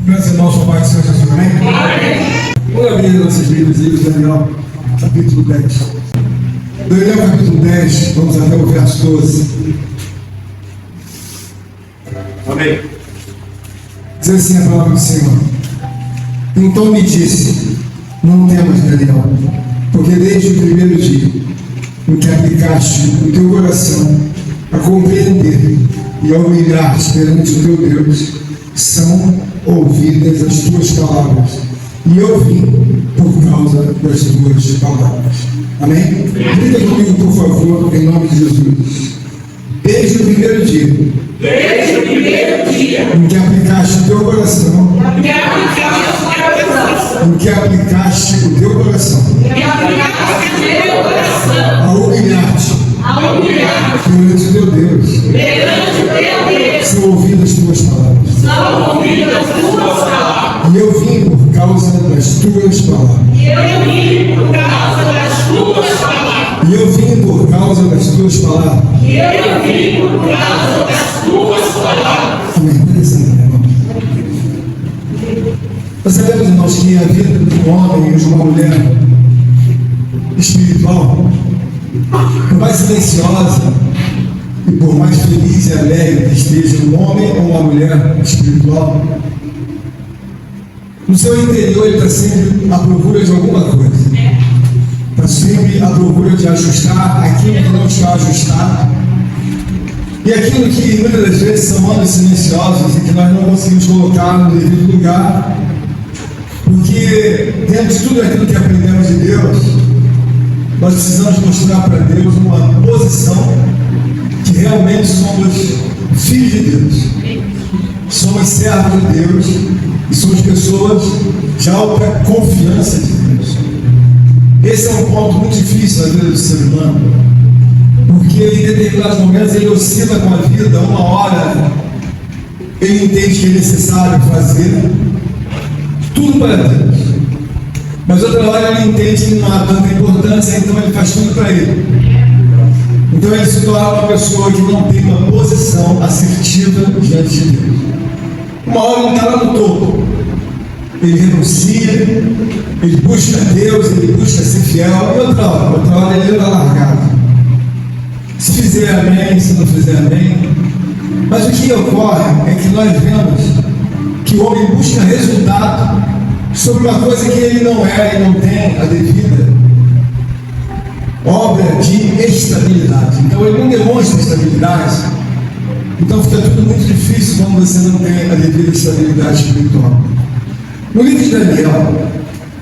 Meus irmãos, o Pai do Senhor Jesus, amém? Vamos abrir nossos livros, Daniel, capítulo 10. Daniel, capítulo 10, vamos até o verso 12. Amém. Diz assim a palavra do Senhor. Então me disse, não temas, Daniel, porque desde o primeiro dia em que aplicaste o teu coração a compreender e a humilhar-te perante o teu Deus, são ouvidas as tuas palavras, e eu vim por causa das tuas palavras. Amém? Grita comigo, por favor, em nome de Jesus. Desde o primeiro dia em que aplicaste o teu coração, a humilhar-te perante o teu Deus, são ouvidas as tuas palavras. E eu vim por causa das tuas palavras. E eu vim por causa das tuas palavras. Amém. Interessante, irmão. Nós sabemos, irmãos, que a vida de um homem e de uma mulher espiritual, por mais silenciosa e por mais feliz e alegre que esteja um homem ou uma mulher espiritual, no seu interior ele está sempre à procura de alguma coisa. Está sempre à procura de ajustar aquilo que não está ajustado. E aquilo que muitas das vezes são anos silenciosos e que nós não conseguimos colocar no devido lugar, porque dentro de tudo aquilo que aprendemos de Deus, nós precisamos mostrar para Deus uma posição que realmente somos filhos de Deus, somos servos de Deus e somos pessoas de alta confiança de Deus. Esse é um ponto muito difícil na vida do ser humano, porque em determinados momentos ele oscila com a vida. Uma hora ele entende que é necessário fazer tudo para Deus, mas outra hora ele entende que não há tanta importância, então ele faz tudo para ele. Então ele se torna uma pessoa que não tem uma posição assertiva diante de Deus. Uma hora ele está lá no topo, ele renuncia, ele busca Deus, ele busca ser fiel, e outra hora ele está largado. Se fizer amém, se não fizer amém. Mas o que ocorre é que nós vemos que o homem busca resultado sobre uma coisa que ele não é e não tem a devida obra de estabilidade. Então ele não demonstra estabilidade. Então fica tudo muito difícil quando você não tem a devida estabilidade espiritual. No livro de Daniel,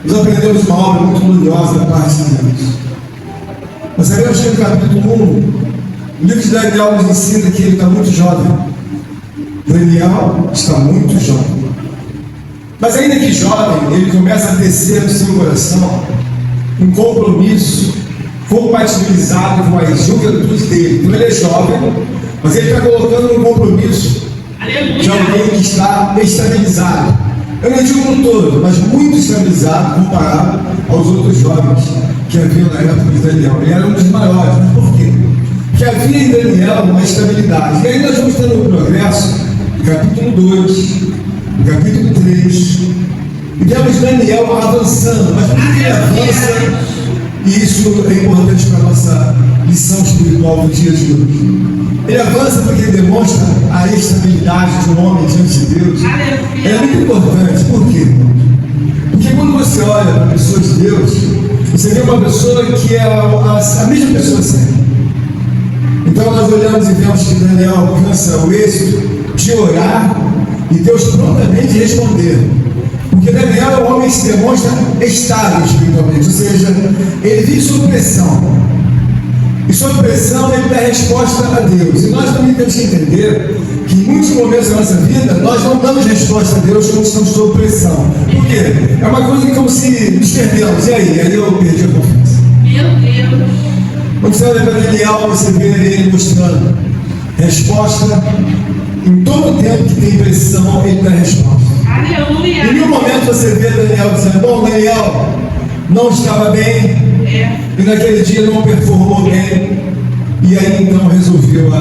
nós aprendemos uma obra muito gloriosa da parte de Deus. Nós sabemos que no capítulo 1, o livro de Daniel nos ensina que ele está muito jovem. Daniel está muito jovem. Mas ainda que jovem, ele começa a descer no seu coração um compromisso compatibilizado com a juventude dele. Então ele é jovem, mas ele está colocando um compromisso de alguém que está estabilizado. Eu não digo no todo, mas muito estabilizado comparado aos outros jovens que haviam na época de Daniel. Ele era um dos maiores. Mas por quê? Porque havia em Daniel uma estabilidade. E aí nós vamos tendo um progresso no capítulo 2, no capítulo 3, e vemos Daniel avançando. Mas por que ele avança? E isso é importante para a nossa lição espiritual do dia de hoje. Ele avança porque ele demonstra a estabilidade de um homem diante de Deus. É muito importante. Por quê? Porque quando você olha para a pessoa de Deus, você vê uma pessoa que é a mesma pessoa sempre. Então nós olhamos e vemos que Daniel alcança o êxito de orar e Deus prontamente responder. Porque Daniel é um homem que se demonstra estável espiritualmente, ou seja, ele vive sob pressão. E sob pressão ele dá resposta a Deus. E nós também temos que entender que em muitos momentos da nossa vida nós não damos resposta a Deus quando estamos sob pressão. Por quê? É uma coisa como se nos perdemos. E aí eu perdi a confiança. Meu Deus. Quando você olha para Daniel, você vê ele mostrando resposta. Em todo tempo que tem pressão, ele dá resposta. Aleluia. Em nenhum momento você vê Daniel dizendo: bom, Daniel não estava bem, e naquele dia não performou bem, e aí então resolveu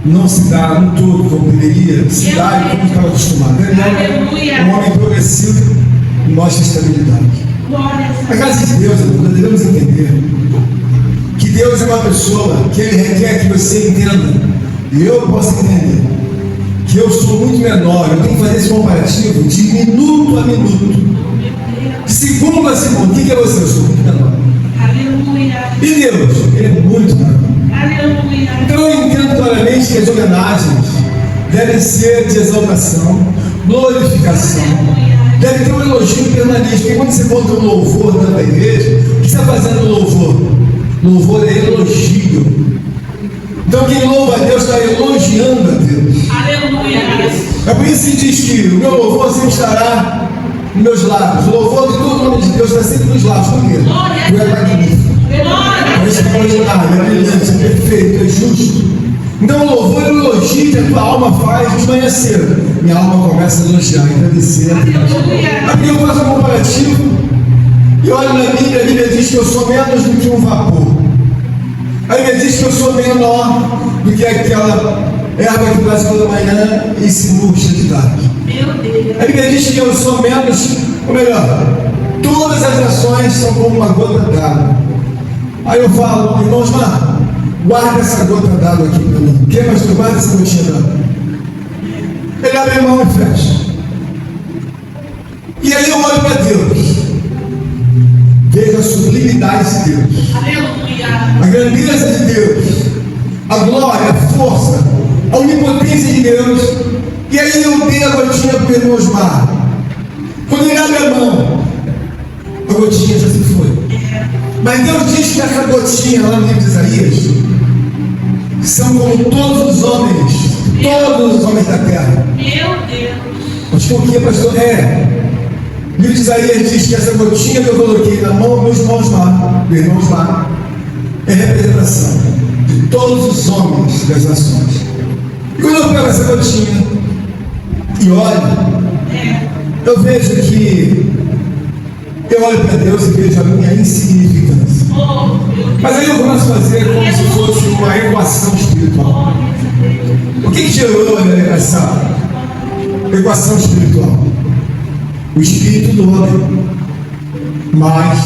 não se dá no todo como deveria, se dá e como estava acostumado. Daniel, um homem progressivo, mostra estabilidade. A casa de Deus, nós devemos entender que Deus é uma pessoa que Ele requer que você entenda, e eu posso entender, que eu sou muito menor, eu tenho que fazer esse comparativo de minuto a minuto, de segundo a segundo. O que é você? Eu sou muito menor. Aleluia. E Deus? Ele é muito menor. Aleluia. Então eu entendo claramente que as homenagens devem ser de exaltação, glorificação, deve ter um elogio permanente, porque quando você volta o louvor dentro da igreja, o que você está fazendo no louvor? Louvor é elogio. Então quem louva a Deus está elogiando a Deus. Aleluia. É por isso que diz que o meu louvor sempre estará nos meus lábios. O louvor de todo o nome de Deus está sempre nos lábios. Por quê? Porque é magnífico. É extraordinário, é brilhante, é perfeito, é justo. Então o louvor é o elogio que a tua alma faz de manhã cedo. Minha alma começa a elogiar, agradecer. Aqui eu faço um comparativo e olho na Bíblia, a Bíblia diz que eu sou menos do que um vapor. A Bíblia diz que eu sou menor do que aquela erva que nasce pela manhã e se murcha de tarde. A Bíblia diz que eu sou menos, ou melhor, todas as ações são como uma gota d'água. Aí eu falo, irmãos, guarda essa gota d'água aqui para mim. Quem mais tu guarda essa gotinha d'água? Ele abre a mão e fecha. E aí eu olho para Deus. Vejo a sublimidade de Deus. A grandeza de Deus. A glória, a força, a onipotência de Deus. E aí eu dei a gotinha para o irmão Osmar. Quando ele abre a mão, a gotinha já se foi. Mas Deus diz que essa gotinha lá no livro de Isaías são como todos os homens da terra. Meu Deus. Mas por que, pastor? O livro de Isaías diz que essa gotinha que eu coloquei na mão do meu irmão Osmar, é representação de todos os homens das nações. E quando eu pego essa gotinha e olho, eu vejo que eu olho para Deus e vejo a minha insignificância. Mas aí eu começo a fazer como se fosse uma equação espiritual. O que gerou essa equação espiritual? O espírito do homem, mais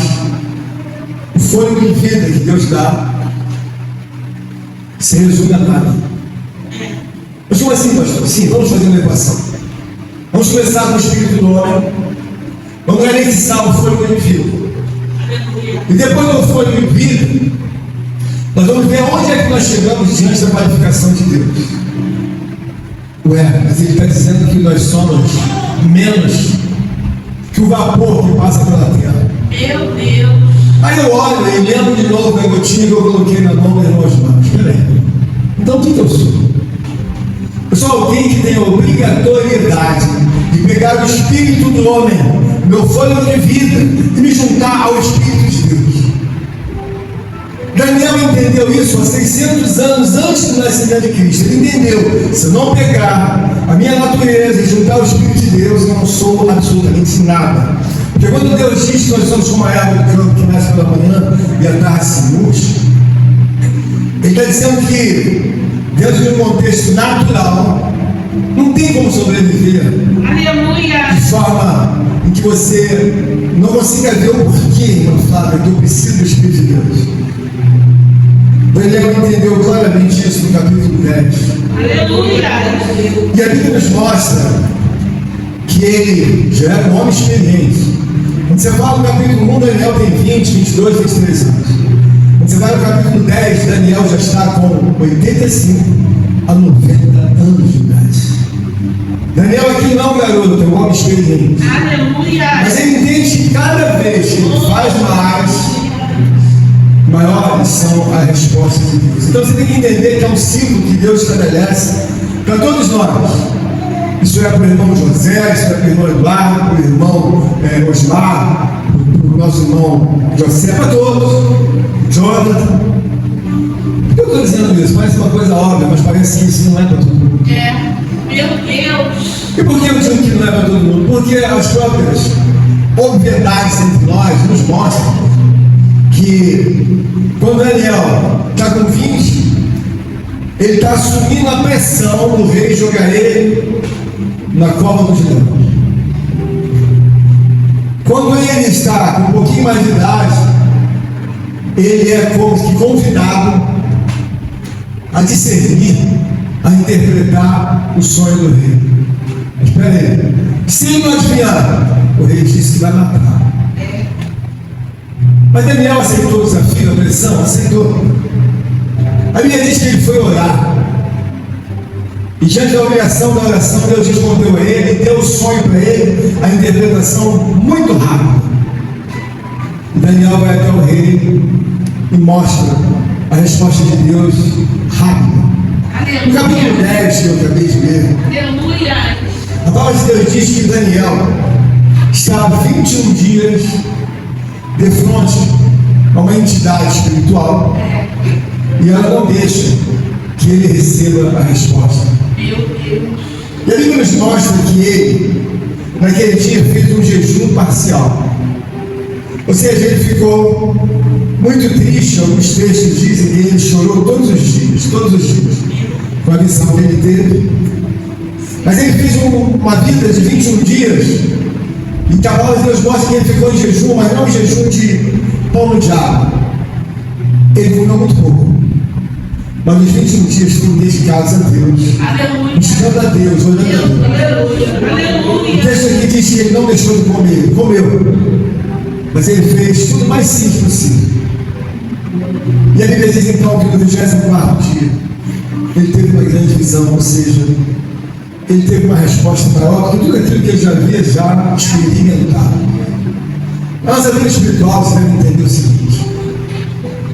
o fôlego de vida que Deus dá, se resume a nada. Mas como assim, pastor? Sim, vamos fazer uma equação. Vamos começar com o espírito do homem. Vamos anexar o fôlego de vida. E depois do fôlego de vida, nós vamos ver onde é que nós chegamos diante da qualificação de Deus. Mas ele está dizendo que nós somos menos que o vapor que passa pela terra. Meu Deus. Aí eu olho e lembro de novo da gotinha que eu coloquei na mão dos meus irmãos. Espera aí. Então o que eu sou? Eu sou alguém que tem a obrigatoriedade de pegar o espírito do homem, meu fôlego de vida, e me juntar ao Espírito de Deus. Daniel entendeu isso há 600 anos antes do nascimento de Cristo. Ele entendeu: se eu não pegar a minha natureza e juntar o Espírito de Deus, eu não sou absolutamente nada. Porque quando Deus diz que nós somos como a erva do campo que nasce pela manhã e à tarde se murcha, Ele está dizendo que, dentro de um contexto natural, não tem como sobreviver. Aleluia. De forma em que você não consiga ver o porquê, irmão Flávio, que eu preciso do Espírito de Deus. Daniel entendeu claramente isso no capítulo 10. Aleluia. E a Bíblia nos mostra que ele já era um homem experiente. Quando você fala no capítulo 1, Daniel tem 20, 22, 23 anos. Quando você vai no capítulo 10, Daniel já está com 85 a 90 anos de idade. Daniel aqui não é um garoto, é um homem experiente. Aleluia. Mas ele entende que cada vez que ele faz mais, maiores são as respostas de Deus. Então você tem que entender que é um ciclo que Deus estabelece para todos nós. Isso é para o irmão José, isso é para o irmão Eduardo, para o irmão Osmar, para o nosso irmão José, para todos. Jonathan. Por que eu estou dizendo isso? Parece uma coisa óbvia, mas parece que isso não é para todo mundo. Meu Deus. E por que eu digo que não é para todo mundo? Porque as próprias obviedades entre nós nos mostram que quando Daniel está com 20, Ele está assumindo a pressão do rei jogar ele na cova dos leões. Quando ele está com um pouquinho mais de idade, ele é como que convidado a discernir, a interpretar o sonho do rei. Mas espera aí, se ele não adivinhar, o rei disse que vai matar. Mas Daniel aceitou o desafio, a pressão, aceitou. A Bíblia diz que ele foi orar. E diante da obrigação da oração, Deus respondeu a ele, deu o sonho para ele, a interpretação muito rápida. E Daniel vai até o rei e mostra a resposta de Deus rápida. No capítulo 10 que eu acabei de ler, Aleluia. a palavra de Deus diz que Daniel está há 21 dias de frente a uma entidade espiritual e ela não deixa que ele receba a resposta. Meu Deus. E a Bíblia nos mostra que ele, naquele dia, fez um jejum parcial. Ou seja, ele ficou muito triste. Alguns textos dizem que ele chorou todos os dias, com a missão que ele teve. Mas ele fez uma vida de 21 dias. E a palavra de Deus mostra que ele ficou em jejum, mas não em jejum de pão no diabo. Ele comeu muito pouco. Mas os 21 dias foram dedicados a Deus, Aleluia. buscando a Deus, olhando a Deus. Aleluia. O Aleluia. texto aqui diz que ele não deixou de comer, ele comeu. Mas ele fez tudo mais simples possível. E a Bíblia diz então que no 24º dia, ele teve uma grande visão, ou seja, ele teve uma resposta maior que tudo aquilo que ele já havia experimentado. Na nossa vida espiritual, você deve entender o seguinte: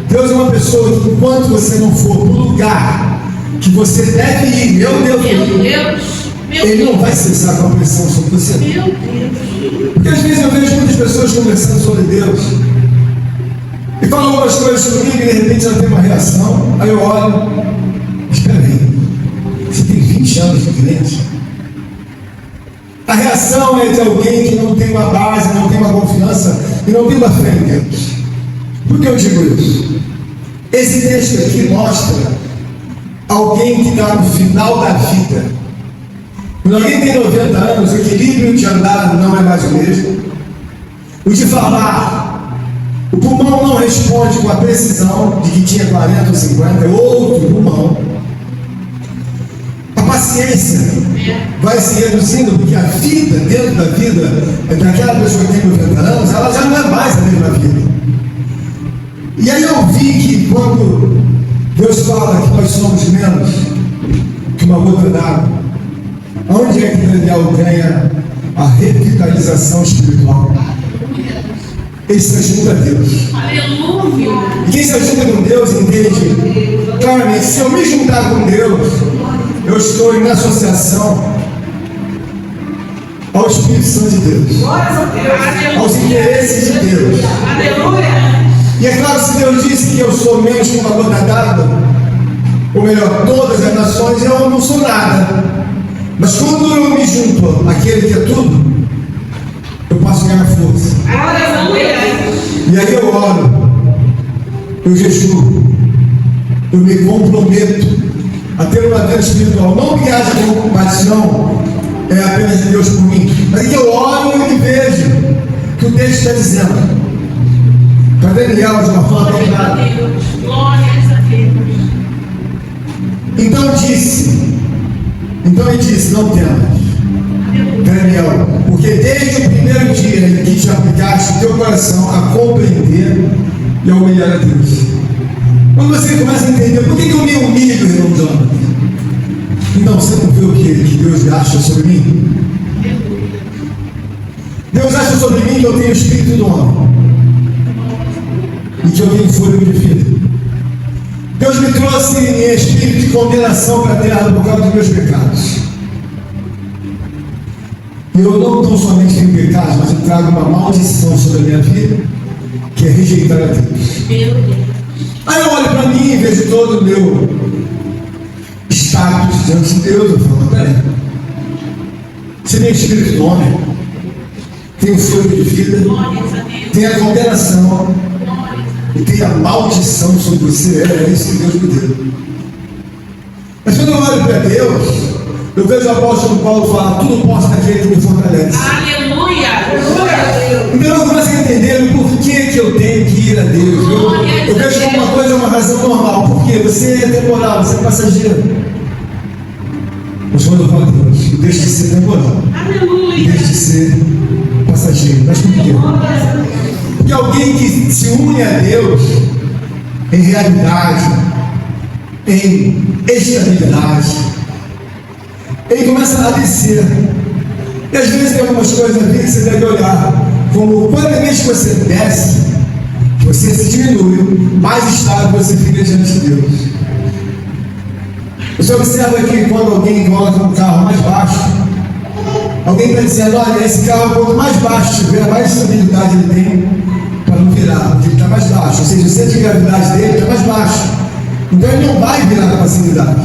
Deus é uma pessoa que, enquanto você não for para o lugar que você deve ir, meu Deus, ele não vai cessar com a pressão sobre você. Meu Deus. Porque às vezes eu vejo muitas pessoas conversando sobre Deus e falam algumas coisas comigo e de repente ela tem uma reação. Aí eu olho, espera aí, você tem 20 anos de crente? A reação é de alguém que não tem uma base, não tem uma confiança e não tem uma fé em Deus. Por que eu digo isso? Esse texto aqui mostra alguém que está no final da vida. Quando alguém tem 90 anos, o equilíbrio de andar não é mais o mesmo. O de falar, o pulmão não responde com a precisão de que tinha 40 ou 50, é outro pulmão. A paciência vai se reduzindo, porque a vida, dentro da vida daquela pessoa que tem 90 anos, ela já não é mais a mesma vida. E aí eu vi que quando Deus fala que nós somos menos que uma gota d'água, onde é que Daniel ganha a revitalização espiritual? Ele se ajuda a Deus. Aleluia. E quem se ajuda com Deus entende claramente: se eu me juntar com Deus, eu estou em associação ao Espírito Santo de Deus, aos interesses de Deus. Aleluia. E é claro, se Deus disse que eu sou menos que uma gota d'água, ou melhor, todas as nações, eu não sou nada. Mas quando eu me junto àquele que é tudo, eu passo a ganhar força. Aleluia. E aí eu oro, eu jejuo, eu me comprometo a ter uma vida espiritual. Não que haja compaixão apenas de Deus por mim, mas que eu oro e vejo que o texto está dizendo. Para Daniel, de uma forma bem clara. Glórias a Deus. Então ele disse: não temas, Daniel, porque desde o primeiro dia em que te aplicaste o teu coração a compreender e a humilhar a Deus. Quando você começa a entender por que eu me humilho, irmão Jonathan, então você não vê o que Deus acha sobre mim? Deus acha sobre mim que eu tenho o espírito do homem e que eu tenho fôlego de vida. Deus me trouxe em espírito de condenação para a terra por causa dos meus pecados. E eu não tão somente tenho pecados, mas eu trago uma maldição sobre a minha vida, que é rejeitar a Deus. Meu Deus. Aí eu olho para mim e vejo todo o meu status diante de Deus. Eu falo: peraí, você tem o espírito do homem, tem o fôlego de vida, Glórias a Deus. tem a condenação e tem a maldição sobre você. É isso que Deus me deu. Mas quando eu olho para Deus, eu vejo o apóstolo Paulo falar: tudo posso naquele que me fortalece. Aleluia. Então eu começo a entender o porquê que eu tenho que ir a Deus. Eu vejo como uma coisa, uma razão normal. Por quê? Você é temporal, você é passageiro. Mas quando eu falo a Deus, deixa de ser temporal. Aleluia. Deixa de ser passageiro. Mas por quê? Porque alguém que se une a Deus em realidade, em estabilidade, ele começa a descer. E às vezes tem algumas coisas ali que você deve olhar como cada vez que você desce, você se diminui, mais estável você fica diante de Deus. Você observa que quando alguém coloca um carro mais baixo, alguém está dizendo: olha, esse carro, quanto mais baixo tiver, mais estabilidade ele tem para não virar, porque ele está mais baixo. Ou seja, o centro de gravidade dele está mais baixo. Então ele não vai virar com facilidade.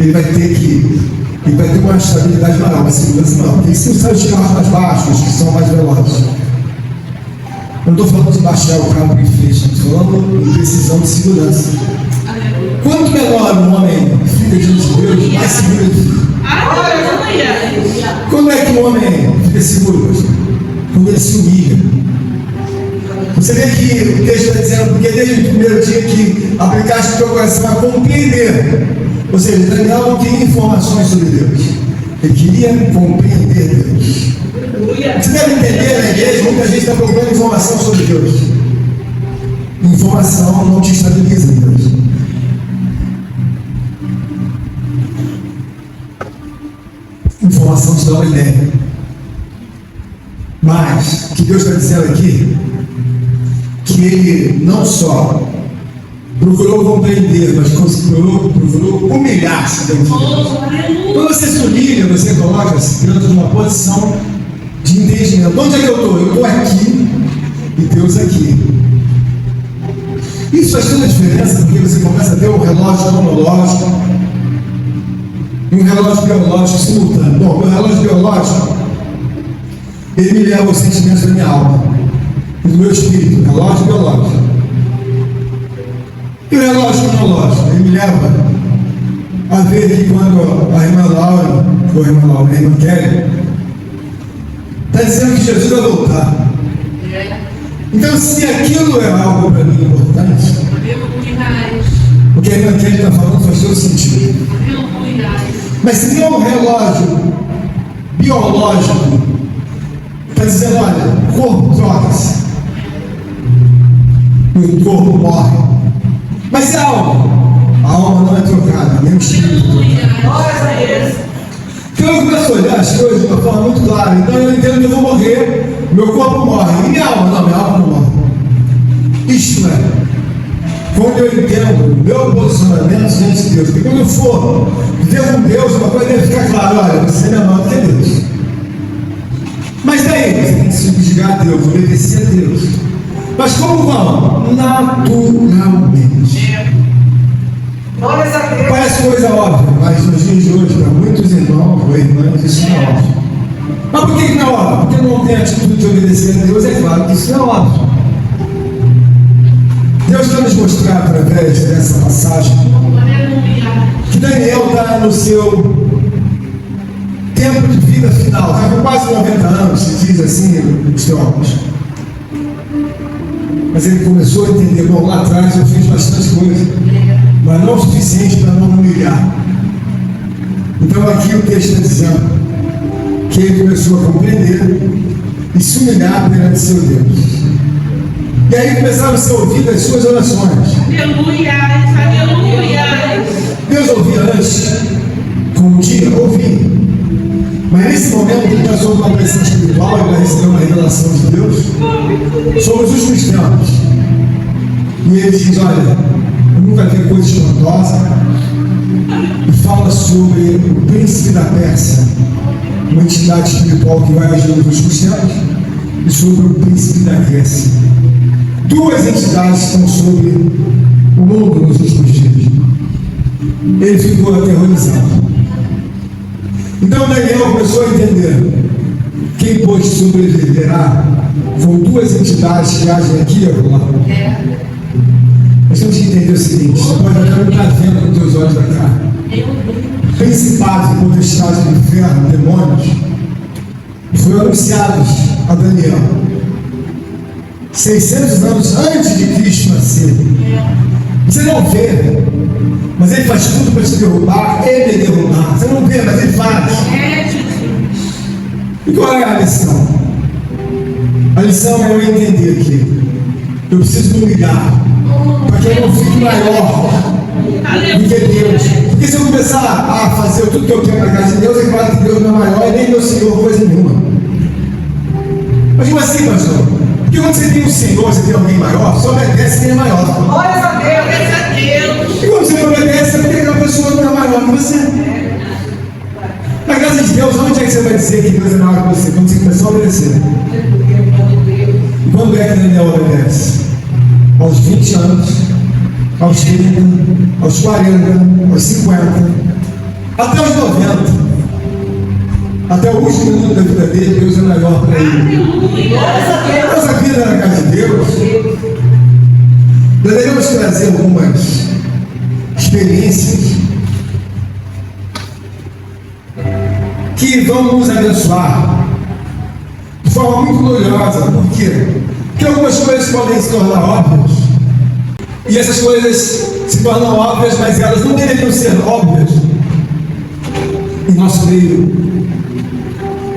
Ele vai ter uma estabilidade maior, uma segurança maior. Tem sim os carros mais baixos, que são mais velozes. Eu não estou falando de baixar o carro para enfeite, estou falando de precisão de segurança. Quanto menor um homem fica diante de Deus, mais seguro ele fica. Aleluia. Quando é que o homem fica seguro? Quando ele se humilha. Você vê que o texto está dizendo: porque desde o primeiro dia que aplicaste o teu coração a compreender. Ou seja, Daniel não queria informações sobre Deus, ele queria compreender Deus. Você deve entender, na igreja, muita gente está procurando informação sobre Deus. Informação não te estabiliza em Deus. Informação te dá uma ideia. Mas o que Deus está dizendo aqui, que Ele não só procurou compreender, mas procurou humilhar-se diante de Deus. Quando você se humilha, você coloca-se dentro de uma posição de entendimento. Onde é que eu estou? Eu estou aqui e Deus aqui. Isso faz toda a diferença, porque você começa a ter um relógio cronológico e um relógio biológico simultâneo. Bom, o relógio biológico, ele me leva aos sentimentos da minha alma e do meu espírito, o relógio biológico. E o relógio cronológico, ele me leva a ver que quando a irmã Laura, a irmã Kelly, está dizendo que Jesus vai voltar. Então, se aquilo é algo para mim importante, o que a irmã Kelly está falando faz todo sentido. Mas se tem um relógio biológico, está dizendo: olha, o corpo troca-se, o corpo morre. Mas e a alma não é trocada, nem o espírito é trocado. Então eu começo a olhar as coisas de uma forma muito clara. Então eu entendo que eu vou morrer, meu corpo morre, e minha alma? Não, minha alma não morre. Isto é, quando eu entendo o meu posicionamento diante de Deus, porque quando eu for viver com Deus, uma coisa deve ficar clara: olha, você é menor do que Deus. Mas daí, você tem que subjugar a Deus, obedecer a Deus. Mas como vão? Naturalmente. Parece coisa óbvia, mas nos dias de hoje, para muitos irmãos ou irmãs, isso não é óbvio. Mas por que não é óbvio? Porque não tem a atitude de obedecer a Deus, é claro que isso não é óbvio. Deus quer nos mostrar, através dessa passagem, que Daniel está no seu tempo de vida final, está com quase 90 anos, se diz assim, os teólogos. Mas ele começou a entender: bom, lá atrás eu fiz bastante coisa, mas não o suficiente para não me humilhar. Então aqui o texto está dizendo que ele começou a compreender e se humilhar perante seu Deus. E aí começaram a ser ouvidas as suas orações. Aleluia, aleluia. Deus ouvia antes, com o dia, ouvia. Mas nesse momento ele passou por uma pressão espiritual, ele vai receber uma revelação de Deus sobre os últimos tempos. E ele diz: olha, eu nunca vi coisa espantosa. E fala sobre o príncipe da Pérsia, uma entidade espiritual que vai agir nos últimos tempos, e sobre o príncipe da Grécia. Duas entidades estão sobre o mundo nos últimos dias. Ele ficou aterrorizado. Então Daniel começou a entender: quem pôde sobreviverá com duas entidades que agem aqui e acolá. Nós temos que entender o seguinte: você pode até não estar vendo com os teus olhos da carne, principados e potestades do inferno, demônios, foram anunciados a Daniel 600 anos antes de Cristo nascer. Você não vê, mas ele faz tudo para te derrubar, ele me derrubar. Você não vê, mas ele faz. E qual é a lição? A lição é eu entender que eu preciso me humilhar para que eu não fique maior do que Deus. Porque se eu começar a fazer tudo que eu quero para a casa de Deus, é claro que Deus não é maior e nem meu Senhor coisa nenhuma. Mas como assim, pastor? Porque quando você tem um Senhor, você tem alguém maior, você obedece quem é maior. Glória a Deus. E quando você obedece, você tem aquela pessoa que não é maior que você. Na casa de Deus, onde é que você vai dizer que Deus é maior que você? Quando você começar a obedecer. E quando é que Daniel obedece? Aos 20 anos, aos 30, aos 40, aos 50, até os 90. Até o último minuto da vida dele, Deus é maior para ele. Nossa vida na casa de Deus. Nós devemos trazer algumas experiências que vão nos abençoar de forma muito gloriosa. Por quê? Porque algumas coisas podem se tornar óbvias. E essas coisas se tornam óbvias, mas elas não deveriam ser óbvias em nosso meio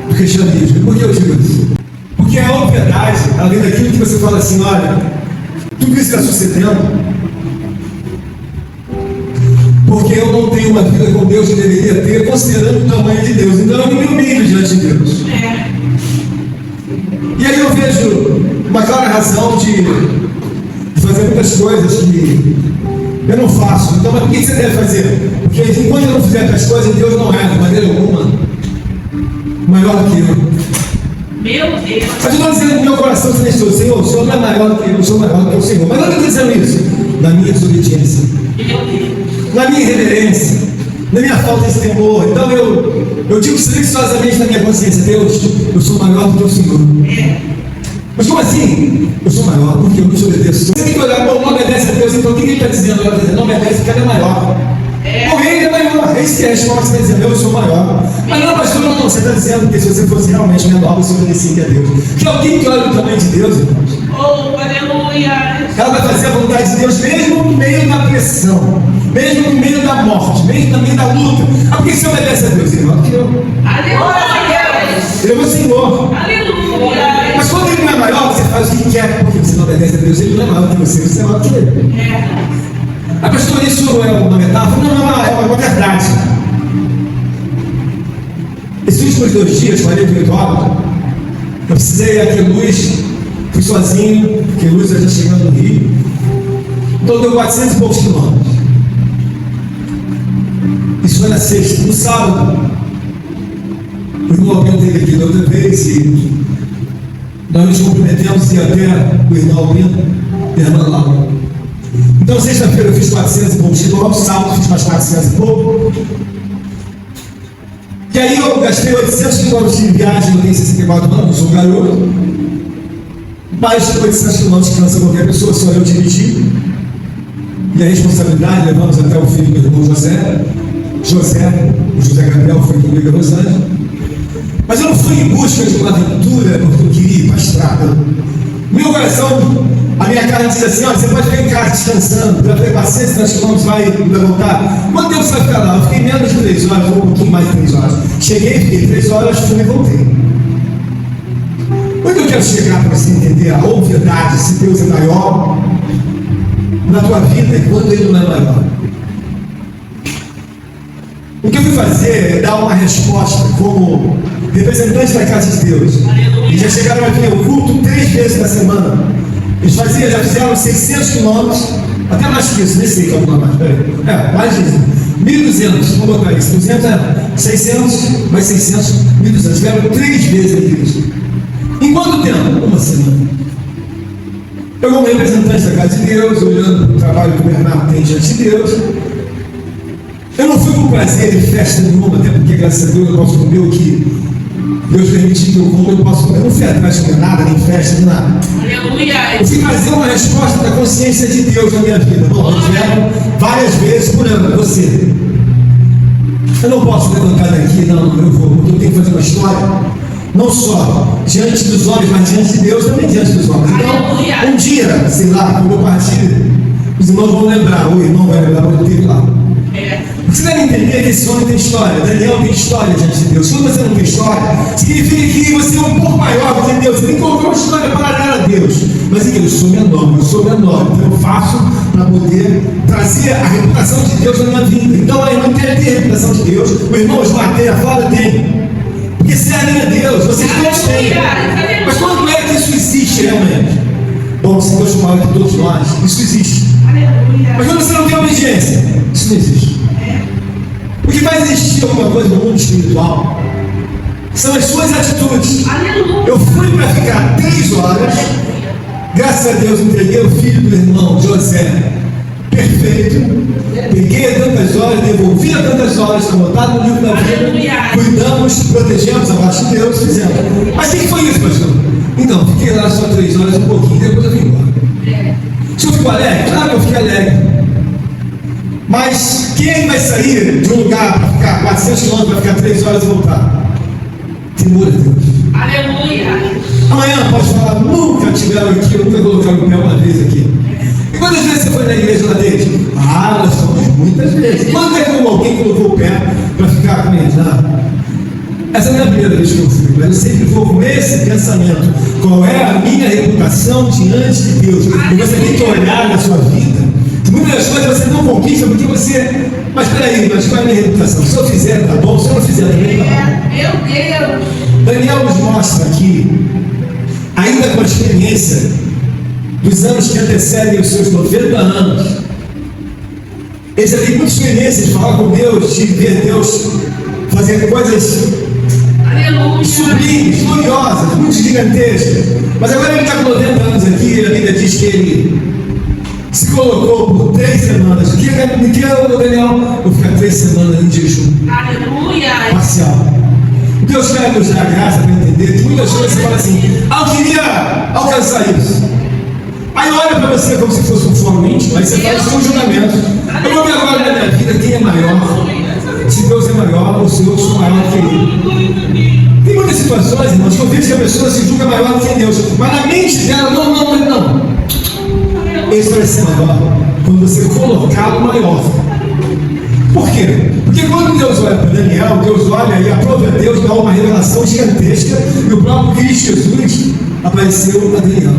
do cristianismo. Por que eu digo isso? Porque a obviedade, além daquilo que você fala assim, olha, tudo isso está sucedendo porque eu não tenho uma vida com Deus que deveria ter, considerando o tamanho de Deus. Então eu me humilho diante de Deus. E aí eu vejo uma clara razão de fazer muitas coisas que eu não faço. Então, mas o que você deve fazer? Porque enquanto eu não fizer outras coisas, Deus não é, de maneira alguma, maior do que eu. Meu Deus. Mas eu estou dizendo no meu coração, Senhor, o Senhor não é maior do que eu, eu sou maior do que o Senhor. Mas eu estou dizendo isso na minha desobediência, na minha irreverência, na minha falta de temor. Então eu digo silenciosamente na minha consciência, Deus, eu sou maior do que o Senhor. Mas como assim? Eu sou maior porque eu não te obedeço. Você tem que olhar, não obedece a Deus, então o que ele está dizendo? Ele está dizendo, não obedece porque ele é maior. O rei é maior. Esse que é a resposta que você está dizendo, eu sou maior. Mas não, pastor, não, você está dizendo que se você fosse realmente menor, você obedeceria a Deus. Que alguém que olha o tamanho de Deus, irmãos, Oh, aleluia. ela vai fazer a vontade de Deus mesmo no meio da pressão, mesmo no meio da morte, mesmo no meio da luta. Ah, por que você obedece a Deus, irmão? Porque eu. Aleluia. Ele é o Senhor. Aleluia. Mas quando ele não é maior, você faz o que quer, porque você não obedece a Deus, ele não é maior que você é maior que ele. Ah, pastor, isso é uma metáfora? Não, é uma verdade. Esses últimos 2 dias, 48 horas, eu precisei ir a Queluz, fui sozinho, Queluz já chegando no Rio, então deu 400 e poucos quilômetros. Isso foi na sexta. No sábado, o irmão Albino teve aqui da outra vez e nós nos comprometemos e até o irmão Albino e a irmã Laura. Então, sexta-feira eu fiz 400 e poucos quilômetros, sábado fiz mais 400 e pouco. E aí eu gastei 800 quilômetros de viagem, eu tenho 64 anos, sou garoto. Mais de 800 quilômetros que cansa qualquer pessoa, só eu dirigir. E a responsabilidade, levamos até o filho do irmão José, o José Gabriel foi comigo a Los Angeles. Mas eu não fui em busca de uma aventura, porque eu queria ir para a estrada. Meu coração, a minha carne diz assim, olha, você pode ficar em casa descansando, para ter 400 quilômetros, vai levantar. Quanto tempo você vai ficar lá? Eu fiquei menos de 3 horas, ou um pouquinho mais de 3 horas. Cheguei, fiquei 3 horas, fui e voltei. Quando eu quero chegar para você entender a obviedade, se Deus é maior na tua vida e quando Ele não é maior. O que eu fui fazer é dar uma resposta como representante da casa de Deus. Eles já chegaram aqui no culto 3 vezes na semana. Eles já fizeram 600 quilômetros, até mais que isso, nem sei calcular mais. Mais de 1.200, vamos botar isso. 200 é 600, mais 600, 1.200. Tiveram 3 vezes aqui isso. Em quanto tempo? Uma semana. Eu, como representante da casa de Deus, olhando para o trabalho que o Bernardo tem diante de Deus, eu não fui com prazer em festa nenhuma, até porque, graças a Deus, eu posso comer o que Deus permitiu que eu coma, eu posso comer. Eu não fui atrás de comer nada, nem festa, nem nada. Aleluia. Eu fui trazer uma resposta da consciência de Deus na minha vida. Bom, eu tiveram várias vezes por ano, você. Eu não posso levantar daqui, não, eu vou, porque eu tenho que fazer uma história, não só diante dos homens, mas diante de Deus, também diante dos homens. Então, um dia, sei lá, quando eu partir, os irmãos vão lembrar, o irmão vai lembrar, porque eu esteve lá. Você deve entender que esse homem tem história, Daniel tem história diante de Deus. Quando você não tem história, significa que você é um pouco maior do que Deus. Você tem que colocar uma história paralela a Deus. Mas em que eu sou menor, então eu faço para poder trazer a reputação de Deus na minha vida. Então a irmã quer ter a reputação de Deus, o irmão Esmateia fora tem. Porque servem a Deus, vocês todos têm. Mas quando é que isso existe realmente? Bom, se Deus maior que todos nós, isso existe. Mas quando você não tem obediência, isso não existe. O que faz existir alguma coisa no mundo espiritual são as suas atitudes. Eu fui para ficar 3 horas, graças a Deus entreguei o filho do irmão José, perfeito, peguei a tantas horas, devolvi a tantas horas, como está no livro da vida, cuidamos, protegemos, abaixo de Deus, fizemos. Mas o que foi isso, pastor? Então, fiquei lá só 3 horas, um pouquinho, depois eu vim embora. Se eu fico alegre? Claro que eu fiquei alegre. Mas quem vai sair de um lugar para ficar 400 quilômetros, para ficar 3 horas e voltar? Temor a Deus. Aleluia. Amanhã pode falar, nunca tiveram aqui, nunca colocaram o pé uma vez aqui. E quantas vezes você foi na igreja lá dentro? Ah, nós fomos muitas vezes. Quando é que alguém colocou o pé para ficar com eles? Essa não é a primeira vez que eu fui, mas eu sempre vou com esse pensamento. Qual é a minha reputação diante de Deus? E você tem que olhar na sua vida. Muitas coisas você não conquista porque você. Mas peraí, mas qual é a minha reputação? Se eu fizer, tá bom. Se eu não fizer, também tá bom. Meu Deus. Daniel nos mostra aqui, ainda com a experiência dos anos que antecedem os seus 90 anos, ele já tem muita experiência de falar com Deus, de ver Deus fazer coisas sublimes, gloriosas, muito gigantescas. Mas agora ele está com 90 anos aqui e a Bíblia diz que ele se colocou por 3 semanas. O que é, Daniel? Vou ficar 3 semanas em jejum. Aleluia. Parcial. Deus quer nos dar graça para entender que muitas coisas você fala assim, eu queria alcançar isso. Aí olha para você como se fosse um fórum íntimo, aí você faz o seu julgamento. Eu vou ver agora na minha vida quem é maior. Se Deus é maior ou se eu sou maior que Ele. Tem muitas situações, irmãos, que eu vejo que a pessoa se julga maior do que Deus. Mas na mente dela, não. Esse vai ser maior quando você colocá-lo maior. Por quê? Porque quando Deus olha para Daniel, Deus olha e a própria Deus dá uma revelação gigantesca e o próprio Cristo Jesus apareceu a Daniel.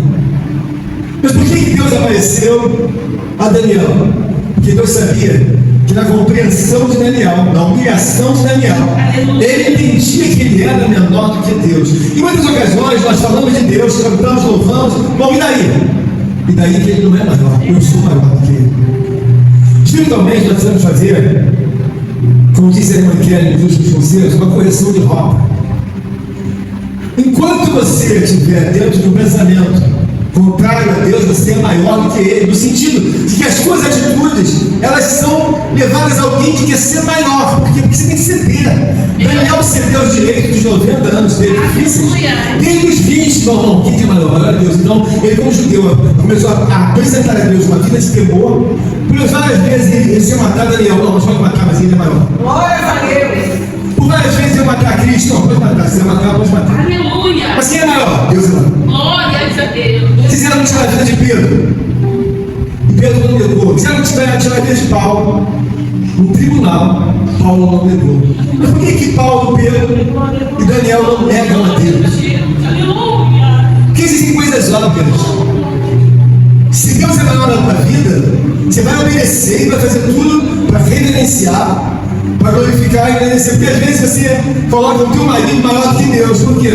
Mas por que Deus apareceu a Daniel? Porque Deus sabia que na compreensão de Daniel, na humilhação de Daniel, ele entendia que ele era menor do que Deus. Em muitas ocasiões nós falamos de Deus, cantamos, louvamos, bom, e daí? E daí que ele não é maior, eu sou maior do que ele. Espiritualmente nós precisamos fazer, como disse a irmã Kelly nos últimos conselhos, uma correção de rota. Enquanto você estiver dentro do pensamento contrário a Deus, você é maior do que Ele, no sentido de que as suas atitudes, elas são levadas a alguém que quer ser maior, porque você tem que ceder. Daniel cedeu os direitos dos 90 anos dele difíceis, desde os 20, não, quem é maior? Deus. Então, ele como judeu, começou a apresentar a Deus uma vida de temor, por várias vezes ele ia matar Daniel, não, mas pode matar, mas ele é maior. Glória a Deus. Por várias vezes ia matar Cristo, não, pode matar, se ia matar, pode matar. Aleluia. Mas quem é maior? Deus é maior. Glória a Deus. Quiseram tirar a vida de Pedro, e Pedro não negou. Quiseram tirar a vida de Paulo, no tribunal, Paulo não negou. Mas por que Paulo, Pedro e Daniel não negam a Deus? Aleluia. Porque existem coisas óbvias. Se Deus é maior na tua vida, você vai obedecer e vai fazer tudo para reverenciar, para glorificar e agradecer. Porque às vezes você coloca o teu marido maior do que Deus. Por quê?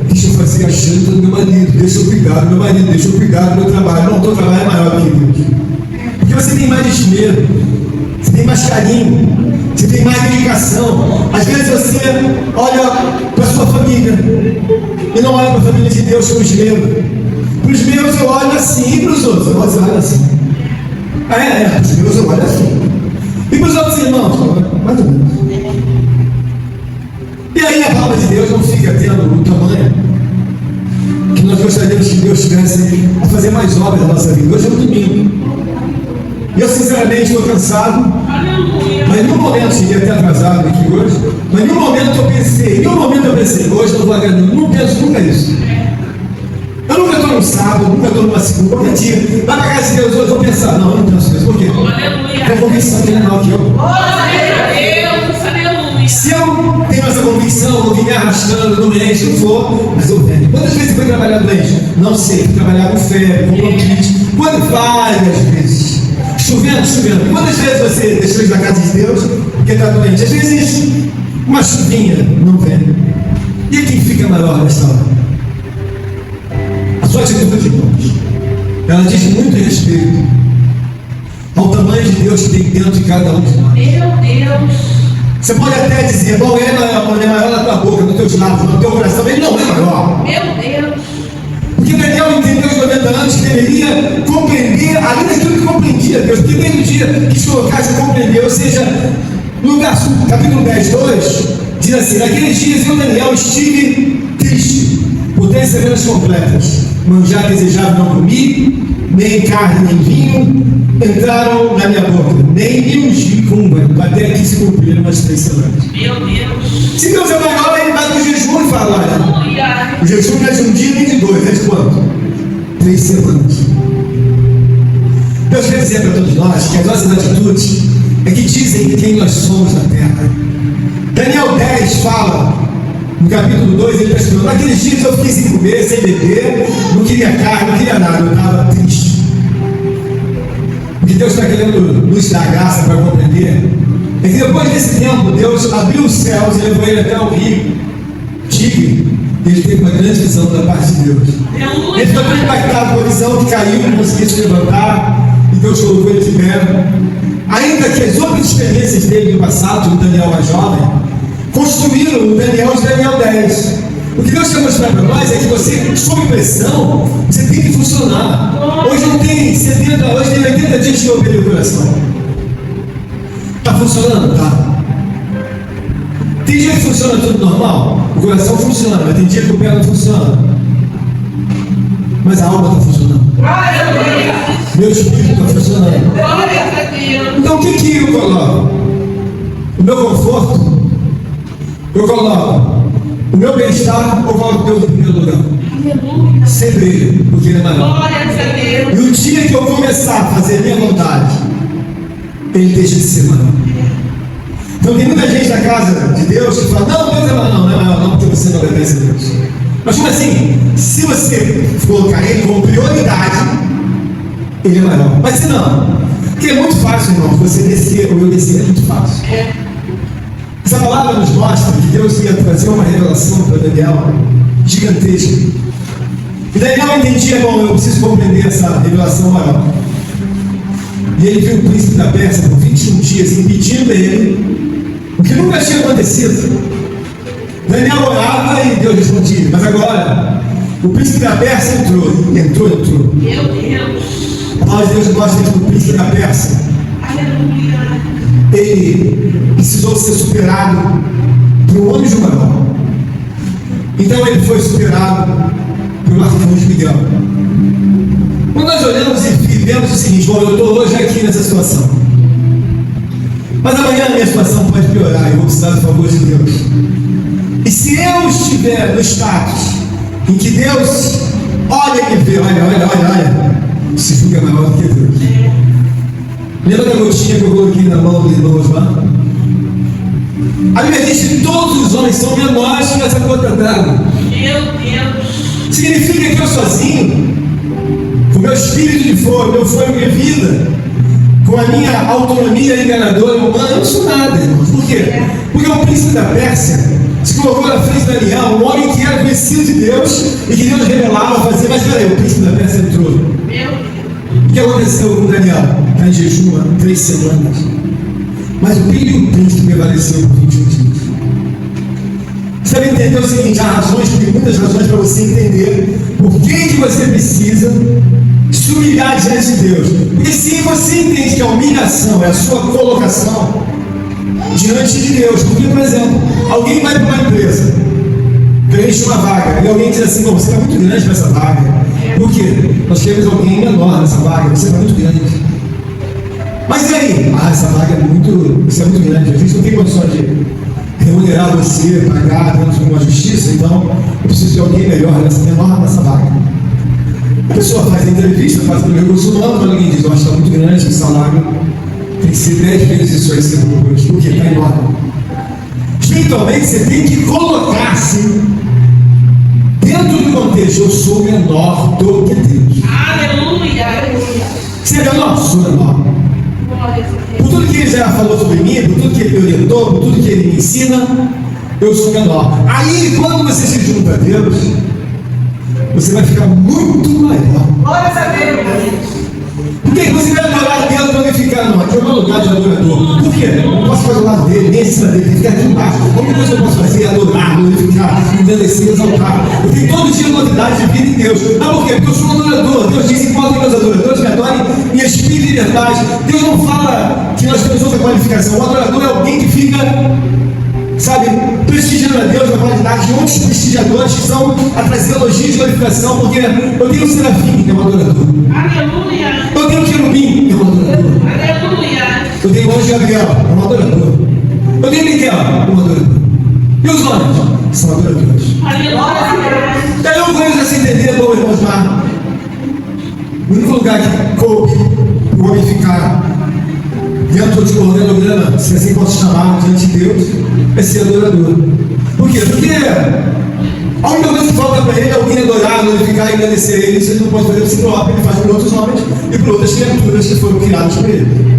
Deixa eu fazer a janta do meu marido, deixa eu cuidar do meu marido, deixa eu cuidar do meu trabalho. Não, o teu trabalho é maior do que Deus. Porque você tem mais esmero, você tem mais carinho, você tem mais dedicação. Às vezes você olha para a sua família e não olha para a família de Deus com esmero. Para os meus eu olho assim, e para os outros eu olho assim. Para os meus eu olho assim. E para os outros irmãos, mais ou menos. E aí a palavra de Deus não fica tendo o tamanho que nós gostaríamos que Deus tivesse a fazer mais obras na nossa vida. Hoje é um domingo. E eu sinceramente estou cansado, Mas em um momento, cheguei até atrasado aqui hoje, mas em um momento eu pensei, hoje eu não vou agradar, não penso nunca isso. Eu nunca estou num sábado, nunca estou numa segunda, qualquer dia. Vai pra casa de Deus hoje, eu vou pensar, não, eu não penso isso. Por quê? Aleluia. Tem convicção que ele é maior que eu. Glória a Deus. Aleluia. Se eu tenho essa convicção, eu vou vir me arrastando, doente, não vou, mas eu venho. Quantas vezes você foi trabalhar doente? Não sei, fui trabalhar com febre, com bronquite. Várias vezes. Chovendo. Quantas vezes você deixou da casa de Deus porque está doente? Às vezes uma chuvinha não vem. E quem fica maior nessa hora? A sua atitude, irmãos, ela diz muito respeito ao tamanho de Deus que tem dentro de cada um de nós. Meu Deus. Você pode até dizer, bom, ele é maior na tua boca, nos teus lábios, no teu coração, ele não é maior. Meu Deus. Porque Daniel entendeu os 90 anos que deveria compreender, além daquilo que compreendia Deus, porque tem um dia que se colocasse a compreender, ou seja, no verso, capítulo 10, 2, diz assim: naqueles dias eu, Daniel, estive triste por 3 semanas completas, manjar desejável não comi, nem carne nem vinho entraram na minha boca, nem me ungi com banho, até que se cumpriram umas 3 semanas. Meu Deus. Se Deus é maior, ele vai no jejum e fala: olha, Aleluia. o jejum não é de um dia nem de 2, é de quanto? 3 semanas. Deus quer dizer para todos nós que as nossas atitudes é que dizem quem nós somos na terra. Daniel 10 fala, no capítulo 2, ele está escrevendo: naqueles dias eu fiquei sem comer, sem beber, não queria carne, não queria nada, eu estava triste. O que Deus está querendo nos dar graça para compreender é que depois desse tempo, Deus abriu os céus e levou ele até o rio Tigre. Ele teve uma grande visão da parte de Deus. Ele ficou tão impactado com a visão que caiu, não conseguia se levantar, e Deus colocou ele de pé. Ainda que as outras experiências dele no passado, o Daniel mais jovem, construíram o Daniel de Daniel 10. O que Deus quer mostrar para nós é que você, sob pressão, você tem que funcionar. Hoje não tem 70, hoje tem 80 dias de operar o coração. Está funcionando? Tá. Tem dia que funciona tudo normal, o coração funciona, mas tem dia que o pé não funciona. Mas a alma está funcionando. Glória a Deus. Meu espírito está funcionando. Glória a Deus. Então o que eu coloco? O meu conforto? Eu coloco o meu bem-estar ou coloco Deus em primeiro lugar? Aleluia. Sempre Ele, porque Ele é maior. Glória a Deus. E o dia que eu começar a fazer a minha vontade, Ele deixa de ser maior. Então tem muita gente na casa de Deus que fala: não, Deus é maior. Não é maior não, porque você não obedece a Deus. Mas como assim? Se você colocar Ele como prioridade, Ele é maior. Mas se não, porque é muito fácil, irmão, você descer ou eu descer, é muito fácil. Essa palavra nos mostra que Deus ia trazer uma revelação para Daniel gigantesca. E Daniel entendia: bom, eu preciso compreender essa revelação maior. E ele viu o príncipe da Pérsia por 21 dias impedindo ele, o que nunca tinha acontecido. Daniel orava e Deus respondia. Mas agora, o príncipe da Pérsia entrou. Meu Deus. A palavra de Deus mostra que o príncipe da Pérsia, Aleluia. ele precisou ser superado por um anjo maior. Então ele foi superado pelo arcanjo Miguel. Quando nós olhamos e vemos o seguinte: bom, eu estou hoje aqui nessa situação, mas amanhã a minha situação pode piorar, eu vou precisar do favor de Deus. E se eu estiver no status em que Deus olha e me vê, olha, se julga maior do que Deus. Lembra da gotinha que eu coloquei na mão do irmão Osmar? A Bíblia diz que todos os homens são menores que essa gota d'água. Meu Deus. Significa que eu sozinho, com meu espírito de fogo, meu fogo de vida, com a minha autonomia enganadora humana, eu não sou nada, irmãos. Por quê? Porque o príncipe da Pérsia se colocou na frente de Daniel, um homem que era conhecido de Deus e que Deus revelava, fazia. Mas peraí, o príncipe da Pérsia entrou. Meu Deus. O que aconteceu com Daniel? Está em jejum há 3 semanas. Mas o príncipe prevaleceu por 21 dias. Você deve entender o seguinte: há razões, tem muitas razões para você entender por que você precisa se humilhar diante de Deus. Porque se você entende que a humilhação é a sua colocação diante de Deus, porque, por exemplo, alguém vai para uma empresa, preenche uma vaga, e alguém diz assim: bom, você está muito grande para essa vaga. Por quê? Nós queremos alguém menor nessa vaga, você está muito grande. Mas e aí? Essa vaga isso é muito grande. A gente não tem condições de remunerar você, pagar, temos uma justiça, então eu preciso de alguém menor nessa vaga. A pessoa faz a entrevista, faz o recurso humano, mas ninguém diz, está muito grande, o salário tem que ser 10 vezes isso aí ser proposto, porque está enorme. Espiritualmente, você tem que colocar-se dentro do contexto, eu sou menor do que Deus. Aleluia. Você é menor? Sou menor. Por tudo que ele já falou sobre mim, por tudo que ele me orientou, por tudo que ele me ensina, eu sou menor. Aí, quando você se junta a Deus, você vai ficar muito maior. Glória a Deus. Porque você vai adorar Deus para ele ficar, não, aqui é o meu lugar de adorador. Por quê? Eu não posso ficar do lado dele, nem em cima dele, tem que ficar aqui embaixo. A única coisa que eu posso fazer é adorar, glorificar, engrandecer, exaltar. Eu tenho todo dia novidade de vida em Deus. Mas por quê? Porque eu sou um adorador. Deus diz que enquanto meus adoradores me adorem em espírito e verdade. Deus não fala que nós temos outra qualificação. O adorador é alguém que fica, sabe, prestigiando a Deus na qualidade de outros prestigiadores que são a trazer elogios de glorificação, porque eu tenho o serafim, que é um adorador. Aleluia. Eu tenho o querubim, que é um adorador. Aleluia. Eu tenho o anjo Gabriel, é um adorador. Eu tenho Miguel, um adorador. E os homens? São adoradores. Aleluia. Daí eu vou já se entender, bom, irmãos, lá. O único lugar que coube o homem ficar dentro de um organograma, se assim posso chamar, diante de Deus, é ser adorador. Por quê? Porque a única coisa que falta para ele é alguém adorar, glorificar e agradecer ele. Isso ele não pode fazer por si próprio, ele faz por outros homens e por outras criaturas que foram criadas por ele.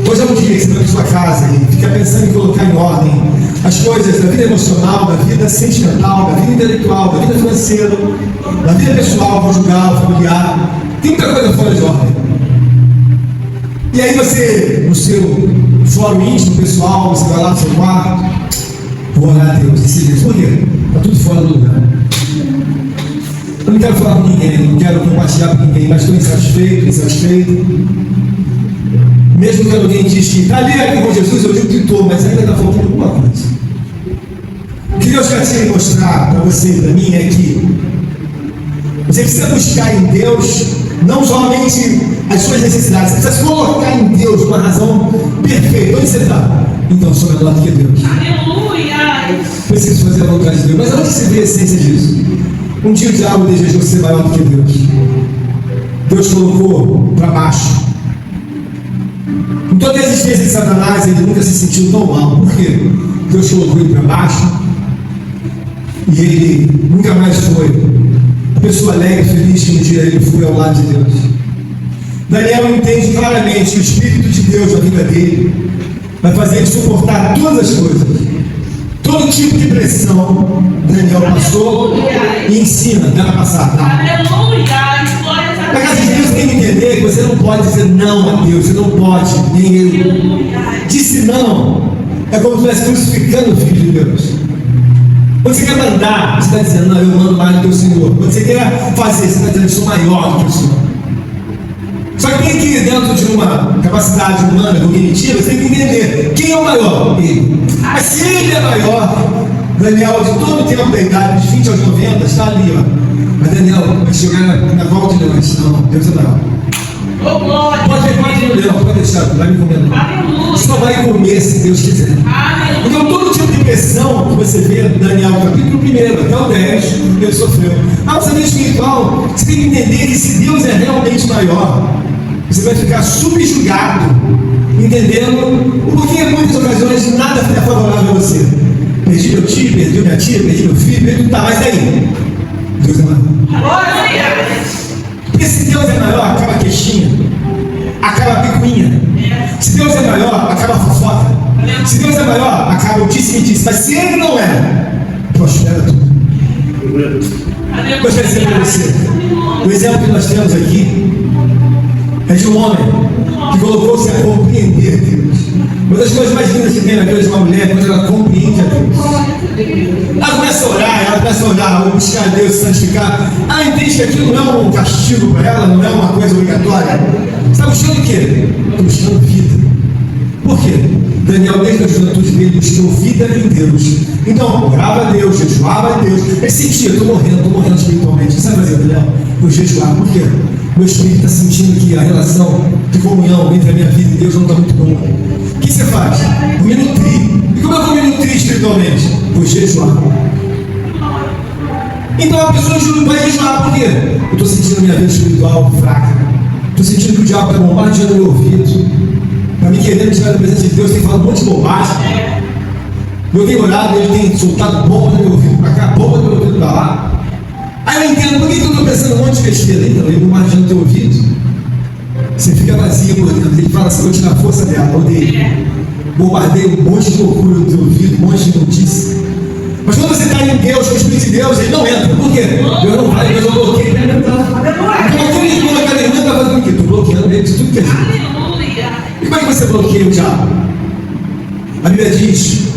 Hoje é um dia que você vai para sua casa e fica pensando em colocar em ordem as coisas da vida emocional, da vida sentimental, da vida intelectual, da vida financeira, da vida pessoal, conjugal, familiar. Tem muita coisa fora de ordem. E aí você, no seu fórum íntimo, pessoal, você vai lá no seu quarto, vou orar a Deus, decide. Por quê? Está tudo fora do lugar. Eu não quero falar com ninguém, não quero compartilhar com ninguém, mas estou insatisfeito. Mesmo que alguém diz que está ali aqui com Jesus, eu digo que estou, mas ainda está faltando alguma coisa. O que Deus quer te mostrar para você e para mim é que você precisa buscar em Deus não somente as suas necessidades, você precisa colocar em Deus uma razão perfeita. Onde você está? Então, sou menor do que Deus. Aleluia. Preciso fazer a vontade de Deus. Mas onde se vê a essência disso? Um dia o diabo desejou ser maior do que Deus. Deus colocou para baixo. Em toda a existência de Satanás, ele nunca se sentiu tão mal. Por quê? Deus colocou ele para baixo e ele nunca mais foi a pessoa alegre, feliz que um dia ele foi ao lado de Deus. Daniel entende claramente que o Espírito de Deus na vida dele vai fazer ele suportar todas as coisas. Todo tipo de pressão Daniel passou e ensina, dá para passar, tá? Aleluia. Glória a Na casa de Deus. Deus tem que entender que você não pode dizer não a Deus, você não pode, nem ele. Aleluia. Disse não, é como se estivesse crucificando o Filho de Deus. Quando você quer mandar, você está dizendo, não, eu mando mais do que o Senhor. Quando você quer fazer, você está dizendo, eu sou maior do que o Senhor. Só que tem que, dentro de uma capacidade humana, cognitiva, você tem que entender quem é o maior? Ele. Mas se ele é maior, Daniel, de todo o tempo da idade, dos 20 aos 90, está ali, ó. Mas Daniel vai chegar na volta de leões. Não, Deus é maior. Oh, glória. Pode ir no leão, pode deixar, vai me comer. Aleluia. Só vai comer se Deus quiser. Aleluia. Então, todo tipo de pressão que você vê em Daniel, capítulo 1 até o 10, ele sofreu. Mas você vê espiritual, você tem que entender que se Deus é realmente maior, você vai ficar subjugado, entendendo o porquê em muitas ocasiões nada é favorável a você. Perdi meu tio, perdi minha tia, perdi meu filho, perdi tudo, tá, mas daí? Deus é maior. Glória. Porque se Deus é maior, acaba a queixinha, acaba a picuinha. Se Deus é maior, acaba a fofoca. Se Deus é maior, acaba o disse-me-disse. Mas se Ele não é, prospera tudo. Eu gostaria de dizer para você, o exemplo que nós temos aqui é de um homem que colocou-se a compreender Deus. Uma das coisas mais lindas que tem na vida de uma mulher é quando ela compreende a Deus. Ela começa a orar, ou buscar a Deus, se santificar. Ela entende que aquilo não é um castigo para ela, não é uma coisa obrigatória. Você está buscando o quê? Estou buscando vida. Por quê? Daniel, desde a juventude dele, buscou vida em Deus. Então, orava a Deus, jejuava a Deus. Ele sentia, estou morrendo espiritualmente. O que você vai fazer, Daniel? Vou jejuar. Por quê? Meu espírito está sentindo que a relação de comunhão entre a minha vida e Deus não está muito boa. O que você faz? Vou me nutrir. E como eu vou me nutrir espiritualmente? Vou jejuar. Então a pessoa vai jejuar. Por quê? Eu estou sentindo a minha vida espiritual fraca. Estou sentindo que o diabo está bombardeando meu ouvido. Para me querer tirar da presença de Deus, tem falado um monte de bobagem. Eu tenho orado, ele tem soltado bomba no meu ouvido para cá, bomba no meu ouvido para lá. Aí eu entendo, por que eu estou pensando um monte de besteira? Então, ele bombardeando o teu ouvido, você fica vazio por dentro. Ele fala assim: vou tirar a força dela, ou dele. Bombardeia um monte de loucura no teu ouvido, um monte de notícia. Mas quando você está em Deus, com o Espírito de Deus, ele não entra. Por quê? Deus não vai, mas eu bloqueei para ele entrar. Então, aquele irmão daquela irmã está fazendo o quê? Estou bloqueando ele de tudo que é jeito. E como é que você bloqueia o diabo? A Bíblia diz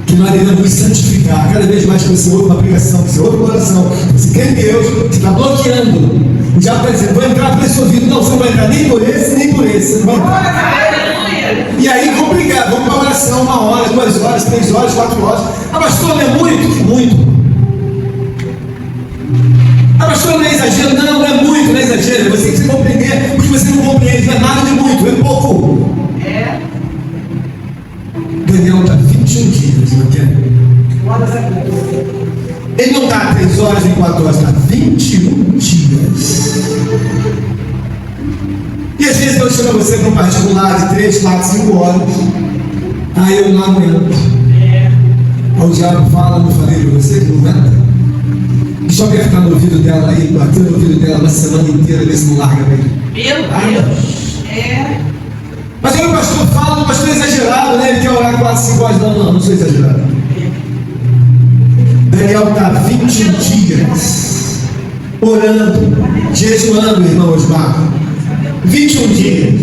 que nós devemos nos santificar. Cada vez mais que você ouve uma pregação, que você ouve uma oração, você crê em Deus, você está bloqueando. O diabo está dizendo: vou entrar por esse ouvido. Não, você não vai entrar nem por esse, nem por esse. Você não vai entrar. E aí vamos brigar, vamos para a oração 1 hora, 2 horas, 3 horas, 4 horas. Ah, pastor, não é muito? Muito. Ah, pastor, não é exagero? Não é muito, não é exagero. Você tem que se compreender, porque você não compreende. Não é nada de muito, é pouco. Daniel está 21 dias, não quer? Ele não está 3 horas nem 4 horas, está 21 dias. E às vezes Deus chama você para um particular de 3, 4, 5 horas. Aí eu não aguento. Aí o diabo fala: não falei para você que não aguenta? Deixa eu apertar no ouvido dela aí, bater no ouvido dela uma semana inteira, ver se não larga bem. Meu Deus. Mas aí o pastor fala, o pastor é exagerado, né? Ele quer orar 4, 5 horas. Não sou exagerado. Daniel está 21 dias orando, jejuando, irmão Osmar. 21 dias.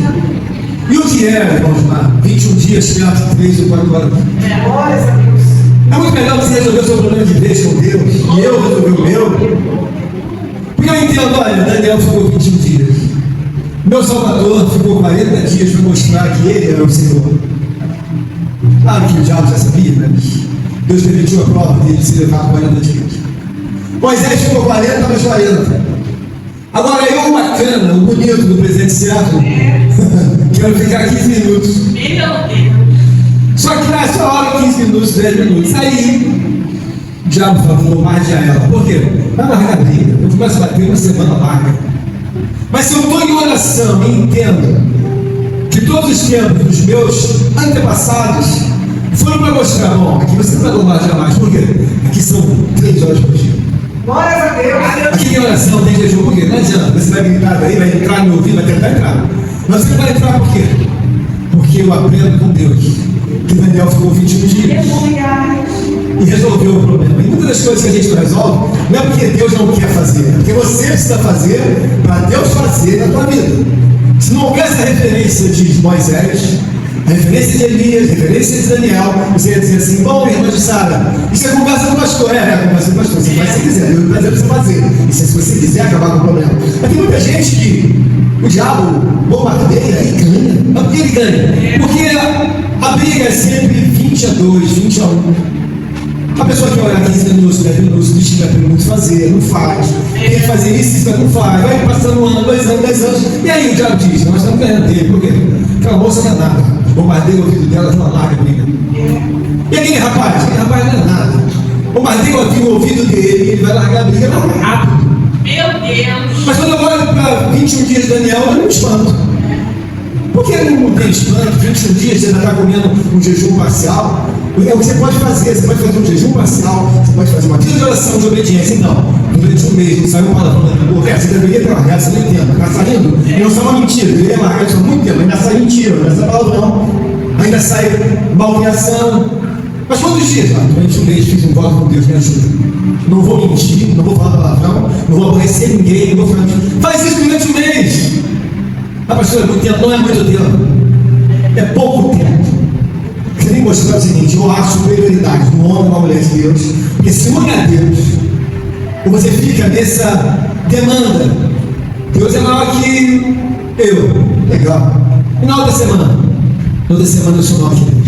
E o que é, irmão Osmar? 21 dias, 3 ou 4 horas. É muito melhor você resolver o seu problema de vez com Deus e eu resolver o meu. Porque eu entendo, olha, Daniel ficou 21 dias. Meu Salvador ficou 40 dias para mostrar que ele era o Senhor. Claro que o diabo já sabia, né? Deus permitiu a prova dele se levar 40 dias. Moisés ficou 40 mais 40. Agora eu, o bacana, o bonito do presente certo, quero ficar 15 minutos. Meu Deus. Só que nessa hora, 15 minutos, 10 minutos, aí o diabo falou: vou bombardear ela. Por quê? Vai largar a briga. Eu começo a bater uma semana larga. Mas se eu estou em oração e entendo que todos os tempos dos meus antepassados foram para mostrar: bom, aqui você não vai bombardear mais. Por quê? Aqui são 3 horas por dia. Glórias a Deus. Aqui tem oração, tem jejum. Por quê? Não adianta. Você vai gritar daí, vai entrar no ouvido, vai tentar entrar. Mas você não vai entrar por quê? Porque eu aprendo com Deus. Que Daniel ficou 21 dias e resolveu o problema. E muitas das coisas que a gente não resolve não é porque Deus não quer fazer, é porque você precisa fazer para Deus fazer na tua vida. Se não houver essa referência de Moisés, a referência de Elias, a referência de Daniel, você ia dizer assim: bom, irmã de Sara, isso é conversa com o pastor. Conversa com o pastor, você faz se quiser, Deus vai dizer para você fazer. Isso é se você quiser acabar com o problema. Mas tem muita gente que o diabo bombardeia e ganha. Mas por que ele ganha? Porque a briga é sempre 20-2, 20-1. A pessoa que olha 15 minutos, 10 minutos, diz que vai ter muito fazer, não faz. Tem que fazer isso, não faz. Vai passando 1 ano, 2 anos, 10 anos. E aí o diabo diz: nós estamos ganhando dele. Por quê? Aquela moça não é nada. Bombardeia o ouvido dela, ela larga a briga. E aquele rapaz? Aquele rapaz não é nada. Bombardeia o ouvido dele, ele vai largar a briga rápido. Meu Deus. Mas quando eu olho para 21 dias de Daniel, eu não me espanto. Porque não tem espanto, 21 dias você ainda está comendo um jejum parcial. É o que você pode fazer um jejum parcial, você pode fazer uma vida de oração de obediência. Então, durante um mês, não saiu uma palavra falando: pô, você deveria ter largado, você não entende, está saindo. E não só uma mentira, deveria largar isso há muito tempo, ainda sai mentira, ainda sai palavrão, ainda sai malcriação. Mas quantos dias? Durante um mês fiz um voto com Deus, me ajuda. Não vou mentir, não vou falar palavrão, não vou aborrecer ninguém, não vou falar. Faz isso durante um mês. Ah, pastor, é muito tempo. Não é muito tempo, é pouco tempo. Queria mostrar o seguinte: eu acho superioridade no homem e na mulher de Deus, porque se une a Deus, ou você fica nessa demanda: Deus é maior que eu. Legal. Final da semana, Toda semana eu sou mal de Deus.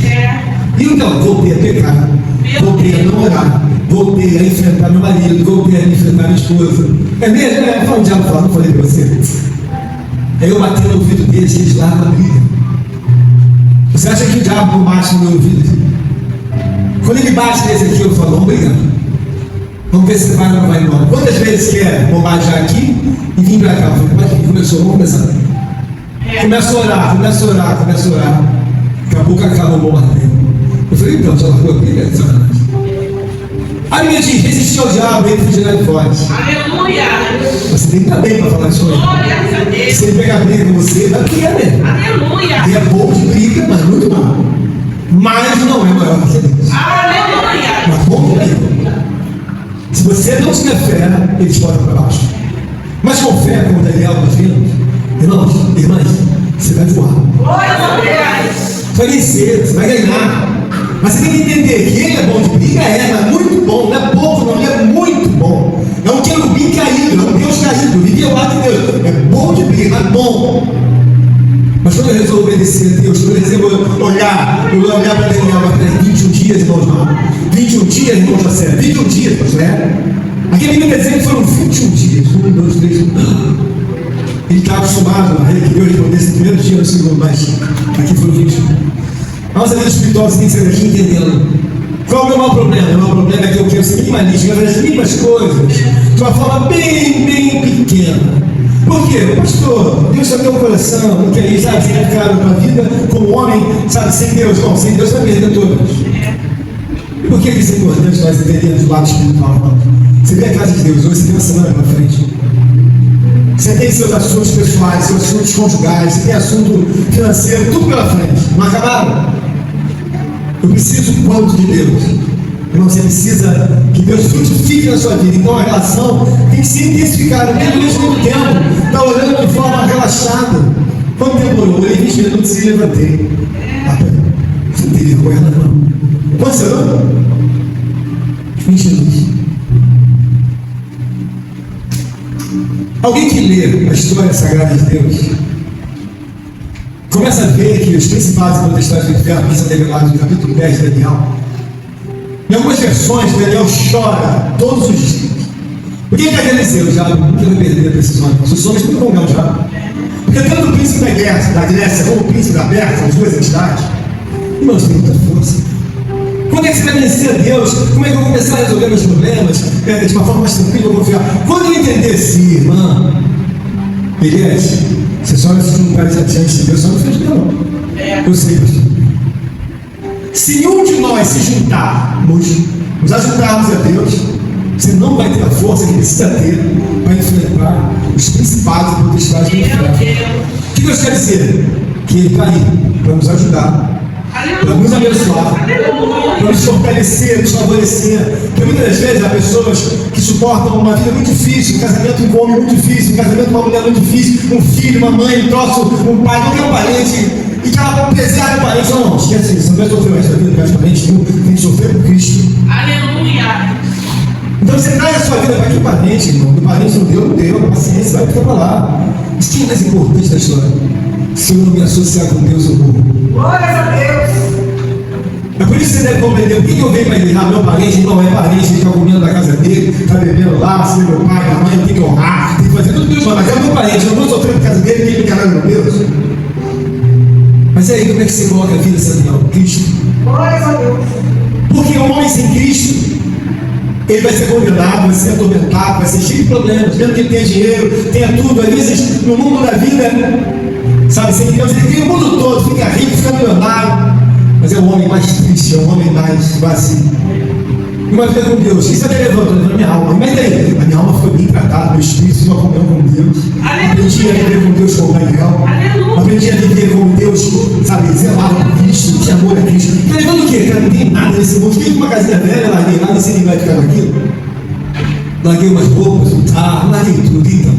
E então, voltei a pecar, voltei a não orar, voltei a enfrentar meu marido, voltei a enfrentar minha esposa. É mesmo? Fala um diabo fala, não falei pra você. Aí eu bati no ouvido deles, eles lá na briga. Você acha que o diabo não bate no meu ouvido? Quando ele bate nesse aqui, eu falo, vamos brigar. Vamos ver se vai ou não vai embora. Quantas vezes quer bombardear aqui e vir pra cá? Eu falei, mas começou, vamos começar. Começa a orar. Daqui a pouco acaba o bombardeio. Eu falei, então, já largou a briga? A Bíblia diz, resistir ao diabo, ele fugirá de vós. Aleluia. Você tem que estar bem para falar isso aí. Glória a Deus. Se ele pegar briga com você, vai brigar mesmo. Aleluia. Ele é bom de briga, mas muito bom. Mas não é maior que Deus. Aleluia. Mas bom de briga. Se você não tiver fé, eles botam para baixo. Mas com fé, como Daniel nós vimos, irmãs, você vai voar. Glória a Deus. Vai vencer, você vai ganhar. Mas você tem que entender que ele é bom de briga, mas muito bom, não é pouco, não, ele é muito bom. É um querubim caído, é um Deus caído, vive ao lado de Deus. É bom de briga, mas bom. Mas quando eu resolvo obedecer a Deus, quando eu resolvo olhar para Daniel, para 21 dias, irmãos, 21 dias, irmão José, 21 dias, pastor, aqui a Bíblia diz que foram 21 dias, 1, 2, 3, ele está acostumado a rei que Deus respondesse no primeiro dia, no segundo, mas aqui foram 21. A nossa vida espiritual você tem que ser aqui entendendo. Qual é o meu maior problema? O meu problema é que eu quero ser minimalista, eu quero fazer as mínimas coisas de uma forma bem pequena. Por quê? Pastor, Deus só deu o coração, não quer ir, sabe, ficar na tua vida como homem, sabe, sem Deus. Não, sem Deus vai perder todas. E por que isso é importante nós entendermos o lado espiritual, irmão? Você vê a casa de Deus, hoje você tem uma semana pela frente. Você tem seus assuntos pessoais, seus assuntos conjugais, você tem assunto financeiro, tudo pela frente. Não acabaram? Eu preciso do quanto de Deus. Irmão, você precisa que Deus frutifique na sua vida. Então a relação tem que se intensificar. Não tem durante muito tempo. Está orando de forma relaxada. Quanto tempo orou? Orei 20 minutos e levantei. Você não tem vergonha, não? Quanto você orou? 20 minutos. Alguém que lê a história sagrada de Deus começa a ver que os principais e potestades do inferno são revelados no capítulo 10 de Daniel. Em algumas versões, Daniel chora todos os dias. O que ele quer dizer? O diabo nunca vai perder a decisão. Os homens nunca vão ganhar o diabo. Porque tanto o príncipe da Grécia como o príncipe da Pérsia, as duas entidades, irmãos, têm muita força. Quando é que você vai vencer a Deus? Como é que eu vou começar a resolver meus problemas? De uma forma mais tranquila, eu vou confiar. Quando eu entender assim, irmã, beleza? Você só não se juntar diante de Deus, só não fez não. Eu sei, pastor. Se um de nós se juntarmos, nos ajuntarmos a Deus, você não vai ter a força que precisa ter para enfrentar os principais e potestades do inferno. O que Deus quer dizer? Que Ele está aí para nos ajudar, para nos abençoar, para nos fortalecer, nos favorecer. Porque muitas vezes há pessoas que suportam uma vida muito difícil, um casamento com um homem muito difícil, um casamento com uma mulher muito difícil, um filho, uma mãe, um troço, um pai, qualquer parente, e que ela preserva o parente. Não, esquece isso, não vai sofrer mais da vida com os parentes, tem que sofrer por Cristo. Aleluia. Então você traz a sua vida para que parente, irmão? O parente não deu, paciência, vai ficar para lá. Mas quem é mais importante da história? Se eu não me associar com Deus, eu morro. Glória a Deus. É por isso que você deve compreender o que eu venho para igreja. Meu parente não é parente, ele está comendo na casa dele, está bebendo lá, se é meu pai, minha mãe, tem que honrar, tem que fazer tudo isso, mas é meu parente, eu não vou sofrer por causa dele, tem que me encarar meu Deus. Mas e aí, como é que você coloca a vida sem Cristo? Glória a Deus. Porque um homem sem Cristo, ele vai ser condenado, vai ser atormentado, vai ser cheio de problemas, mesmo que ele tenha dinheiro, tenha tudo. Às vezes, no mundo da vida, sabe, sem Deus, ele tem o mundo todo, fica rico, fica milionário, mas é o homem mais triste, é o homem mais vazio. E uma vida com Deus, isso até levanta a minha alma. Mas daí, a minha alma foi bem tratada, meu espírito se comunhão com Deus. Aprendi a viver com Deus como Daniel. Aprendi a viver com Deus, sabe, zelar por Cristo, de amor a Cristo. Está levando o quê? Cara, não tem nada nesse mundo. Fiquei com uma casinha velha, larguei lá, não sei quem vai ficar naquilo. Larguei umas roupas, um carro, larguei tudo, então.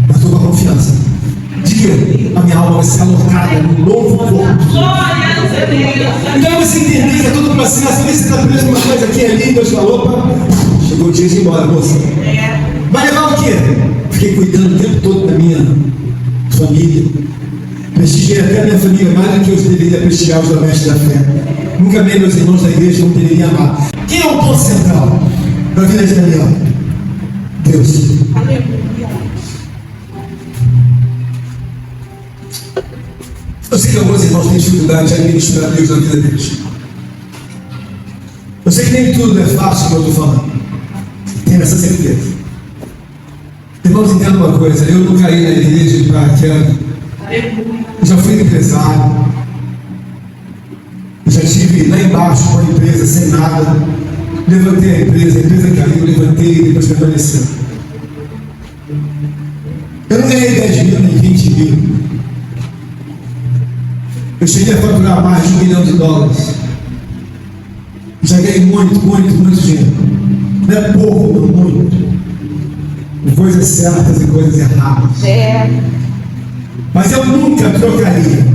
Mas estou com a confiança de que a minha alma vai ser alocada num novo corpo. Glória a Deus. Então você entender que é todo o processo, às vezes você está preso uma coisa aqui e ali, Deus falou, opa, chegou o dia de ir embora, moça. Vai levar o quê? Fiquei cuidando o tempo todo da minha família. Prestigiei até a minha família mais do que eu deveria prestigiar os domésticos da fé. Nunca amei meus irmãos da igreja como deveria amar. Quem é o ponto central da vida de Daniel? Deus. Eu sei que alguns irmãos têm dificuldade de administrar Deus na vida deles. Eu sei que nem tudo é fácil, como eu estou falando. Tenho essa certeza. Irmãos, entenda uma coisa. Eu não caí na igreja de paraquedas. Eu já fui empresário. Eu já estive lá embaixo com a empresa sem nada. Levantei a empresa caiu, levantei e depois permaneceu. Eu não ganhei 10 mil nem 20 mil. Eu cheguei a faturar mais de $1 milhão. Já ganhei muito dinheiro. Não é pouco, não muito. Com coisas certas e coisas erradas. Mas eu nunca trocaria.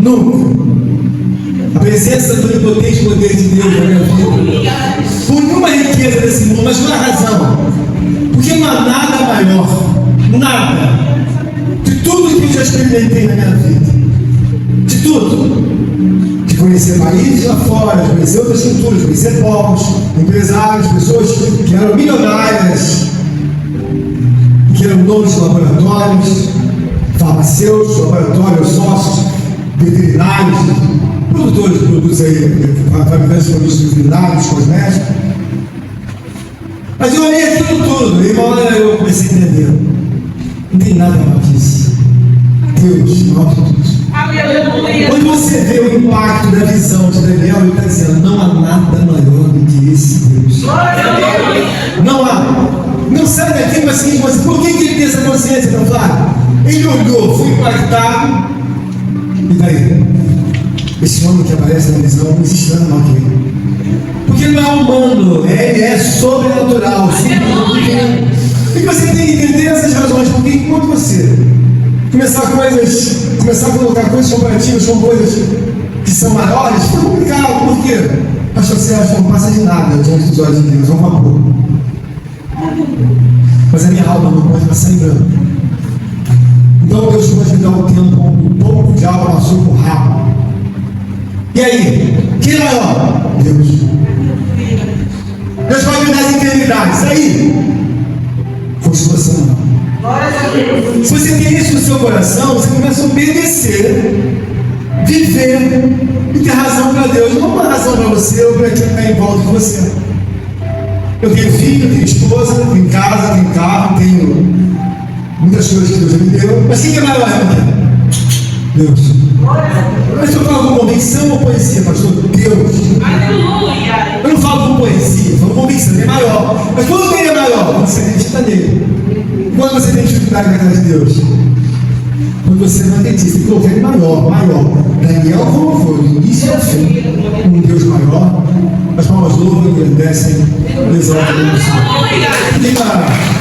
Nunca. A presença do onipotente poder de Deus na minha vida. Por nenhuma riqueza desse mundo, mas por uma razão. Porque não há nada maior. Nada. De tudo que eu já experimentei na minha vida. De tudo. De conhecer países lá fora, de conhecer outras culturas, de conhecer povos, empresários, pessoas que eram milionárias, que eram donos de laboratórios, farmacêuticos, laboratórios, sócios, veterinários, produtores de produtos aí, fabricantes de produtos veterinários, cosméticos. Mas eu olhei aquilo tudo, e uma hora eu comecei a entender. Não tem nada maior que isso. Deus, maior que tudo. Quando você vê o impacto da visão de Daniel, ele está dizendo: não há nada maior do que esse Deus. Não há. Não sai daqui com a seguinte coisa: por que ele tem essa consciência tão clara? Ele olhou, foi impactado. E daí? Esse homem que aparece na visão não existe nada maior que ele. Porque não é humano, ele é sobrenatural. E você tem que entender essas razões, porque enquanto você começar a colocar coisas comparativas com coisas que são maiores, fica complicado. Por quê? Pastor Sérgio, não passa de nada diante dos olhos de Deus, é um vapor. Mas a minha alma não pode passar em branco. Então Deus pode me dar um tempo, um pouco de alma passou por rápido. E aí? Quem é maior? Deus. Deus pode me dar as eternidades. Aí? Constelação. Se você tem isso no seu coração, você começa a obedecer, viver e ter razão para Deus. Não uma razão para você ou para quem está em volta de você. Eu tenho filho, tenho esposa, tenho casa, tenho carro, tenho muitas coisas que Deus me deu. Mas quem é maior, irmão? Deus. Mas eu falo com convicção ou poesia, pastor? Deus. Aleluia. Eu não falo com poesia, eu falo com convicção, ele é maior. Mas quando ele é maior, quando você acredita nele. Quando você tem dificuldade na casa de Deus, quando você não acredita, você coloca ele maior. Daniel, como foi? Do início ao fim, um Deus maior. As palmas louvam, engrandecem, exaltam o Senhor.